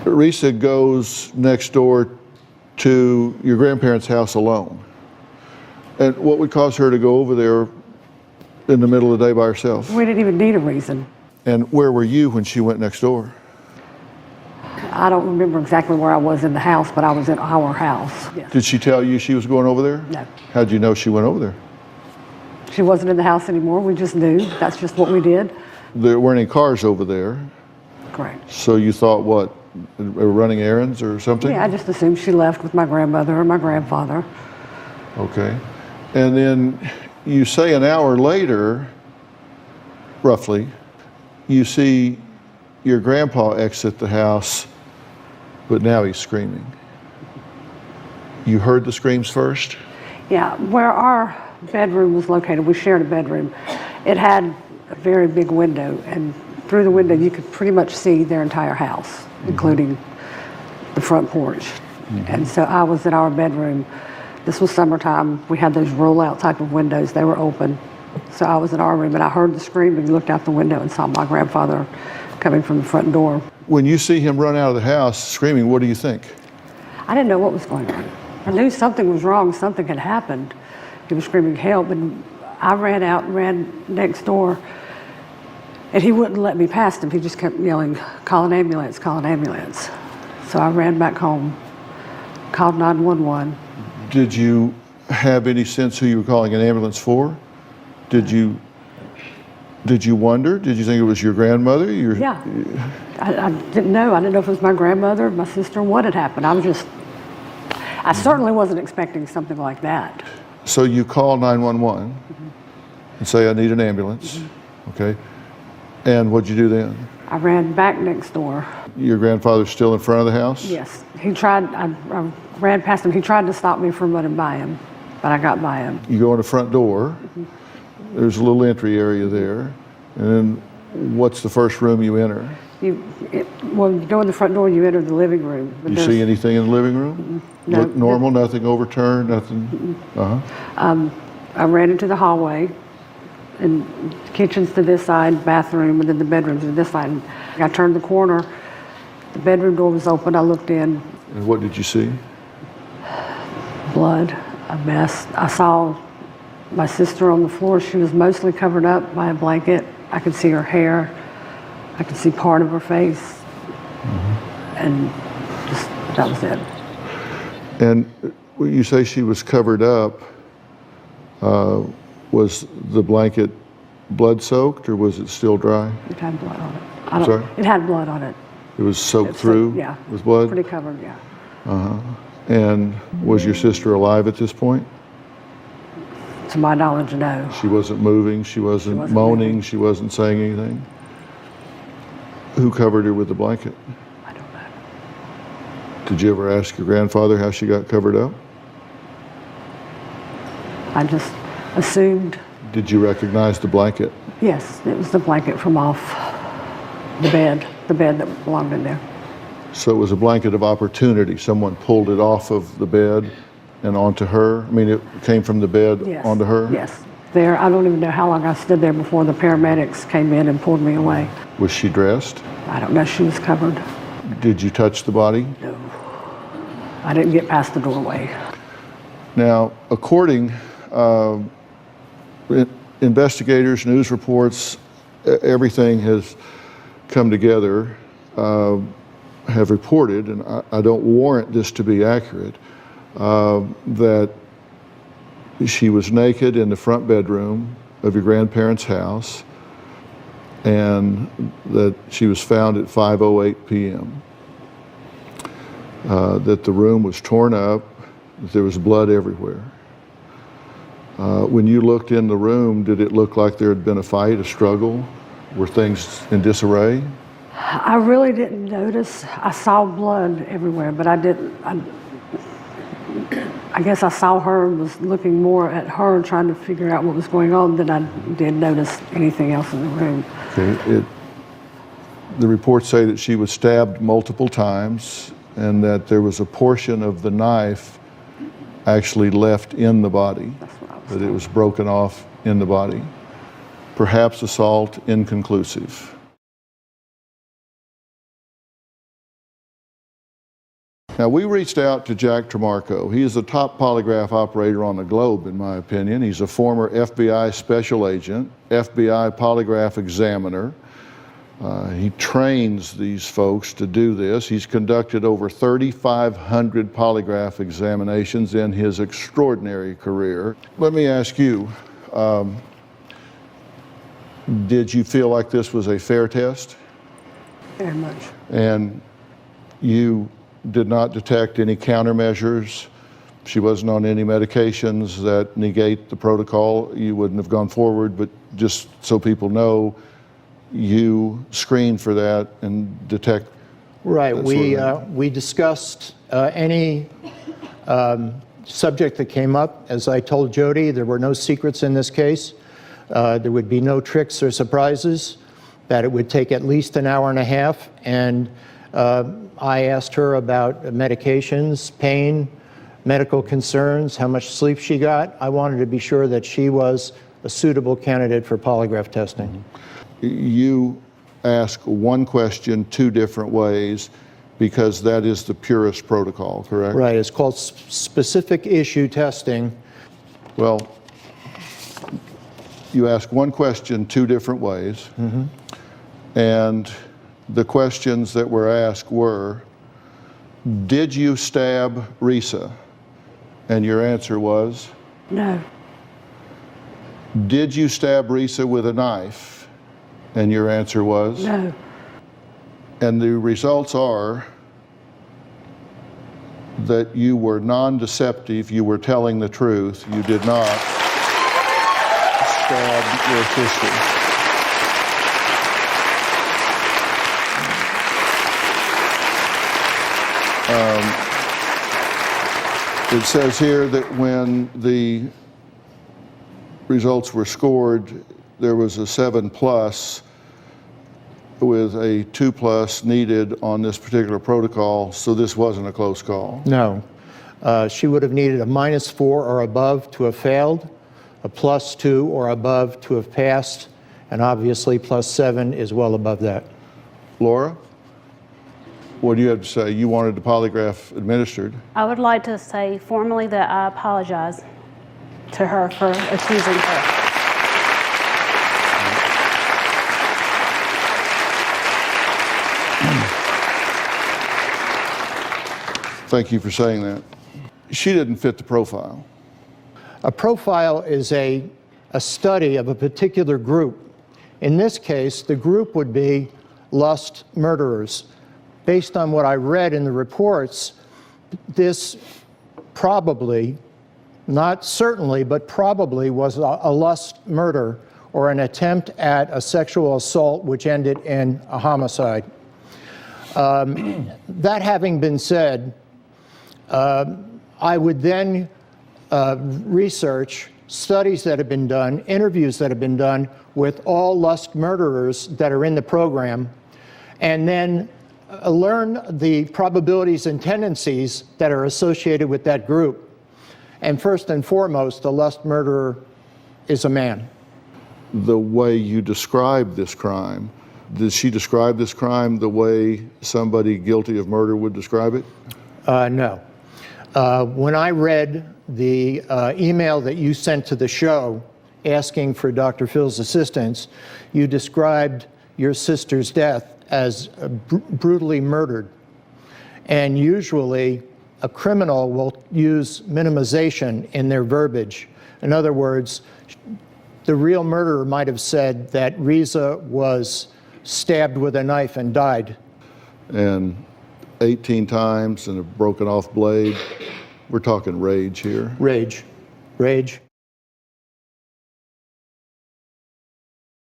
Risa goes next door to your grandparents' house alone. And what would cause her to go over there in the middle of the day by herself? We didn't even need a reason. And where were you when she went next door? I don't remember exactly where I was in the house, but I was in our house. Yes. Did she tell you she was going over there? No. How'd you know she went over there? She wasn't in the house anymore. We just knew. That's just what we did. There weren't any cars over there. Correct. So you thought what? Running errands or something? Yeah, I just assumed she left with my grandmother or my grandfather. Okay. And then you say an hour later, roughly, you see your grandpa exit the house, but now he's screaming. You heard the screams first? Yeah, where our bedroom was located, we shared a bedroom. It had a very big window, and through the window you could pretty much see their entire house, including the front porch. And so I was in our bedroom. This was summertime. We had those roll-out type of windows. They were open. So I was in our room, and I heard the screaming, looked out the window, and saw my grandfather coming from the front door. When you see him run out of the house screaming, what do you think? I didn't know what was going on. I knew something was wrong. Something had happened. He was screaming help, and I ran out and ran next door, and he wouldn't let me past him. He just kept yelling, "Call an ambulance, call an ambulance." So I ran back home, called 911. Did you have any sense who you were calling an ambulance for? Did you wonder? Did you think it was your grandmother? Yeah. I didn't know. I didn't know if it was my grandmother, my sister, what had happened. I certainly wasn't expecting something like that. So you call 911 and say, I need an ambulance, okay? And what'd you do then? I ran back next door. Your grandfather's still in front of the house? Yes. I ran past him. He tried to stop me from running by him, but I got by him. You go in the front door. There's a little entry area there. And then what's the first room you enter? Well, you go in the front door, you enter the living room. You see anything in the living room? No. Look normal, nothing overturned, nothing? I ran into the hallway, and the kitchen's to this side, bathroom, and then the bedroom's to this side. And I turned the corner, the bedroom door was open, I looked in. And what did you see? Blood, a mess. I saw my sister on the floor. She was mostly covered up by a blanket. I could see her hair. I could see part of her face. And just, that was it. And when you say she was covered up, was the blanket blood-soaked or was it still dry? It had blood on it. Sorry? It had blood on it. It was soaked through yeah, with blood? Pretty covered, yeah. And was your sister alive at this point? To my knowledge, no. She wasn't moving, she wasn't moaning, moving. she wasn't saying anything? Who covered her with the blanket? I don't know. Did you ever ask your grandfather how she got covered up? I just assumed. Did you recognize the blanket? Yes, it was the blanket from off the bed that belonged in there. So it was a blanket of opportunity. Someone pulled it off of the bed and onto her? I mean, it came from the bed onto her? Yes. There, I don't even know how long I stood there before the paramedics came in and pulled me away. Was she dressed? I don't know, she was covered. Did you touch the body? No. I didn't get past the doorway. Now, according investigators, news reports, everything has come together, have reported, and I don't warrant this to be accurate, that she was naked in the front bedroom of your grandparents' house and that she was found at 5:08 p.m. That the room was torn up, that there was blood everywhere. When you looked in the room, did it look like there had been a fight, a struggle? Were things in disarray? I really didn't notice. I saw blood everywhere, but I guess I saw her and was looking more at her, trying to figure out what was going on, than I did notice anything else in the room. Okay. The reports say that she was stabbed multiple times and that there was a portion of the knife actually left in the body, That's what I was that it was broken off in the body. Perhaps assault inconclusive. Now, we reached out to Jack Tremarco. He is the top polygraph operator on the globe, in my opinion. He's a former FBI special agent, FBI polygraph examiner. He trains these folks to do this. He's conducted over 3,500 polygraph examinations in his extraordinary career. Let me ask you, did you feel like this was a fair test? Very much. And you did not detect any countermeasures? She wasn't on any medications that negate the protocol? You wouldn't have gone forward, but just so people know, you screened for that and detect. Right. We discussed any subject that came up. As I told Jody, there were no secrets in this case. There would be no tricks or surprises, that it would take at least an hour and a half. And I asked her about medications, pain, medical concerns, how much sleep she got. I wanted to be sure that she was a suitable candidate for polygraph testing. You ask one question two different ways because that is the purest protocol, correct? Right. It's called specific issue testing. Well, you ask one question two different ways, and the questions that were asked were, did you stab Risa? And your answer was? No. Did you stab Risa with a knife? And your answer was? No. And the results are that you were non-deceptive, you were telling the truth, you did not stab your sister. It says here that when the results were scored, there was a 7+ with a 2+ needed on this particular protocol, so this wasn't a close call. No. She would have needed a -4 or above to have failed, a +2 or above to have passed, and obviously +7 is well above that. Laura, what do you have to say? You wanted the polygraph administered. I would like to say formally that I apologize to her for accusing her. Thank you for saying that. She didn't fit the profile. A profile is a study of a particular group. In this case, the group would be lust murderers. Based on what I read in the reports, this probably, not certainly, but probably was a lust murder or an attempt at a sexual assault which ended in a homicide. That having been said, I would then research studies that have been done, interviews that have been done with all lust murderers that are in the program, and then learn the probabilities and tendencies that are associated with that group. And first and foremost, the lust murderer is a man. The way you describe this crime, did she describe this crime the way somebody guilty of murder would describe it? No. When I read the email that you sent to the show asking for Dr. Phil's assistance, you described your sister's death as brutally murdered. And usually a criminal will use minimization in their verbiage. In other words, the real murderer might have said that Risa was stabbed with a knife and died. And 18 times and a broken off blade. We're talking rage here. Rage. Rage.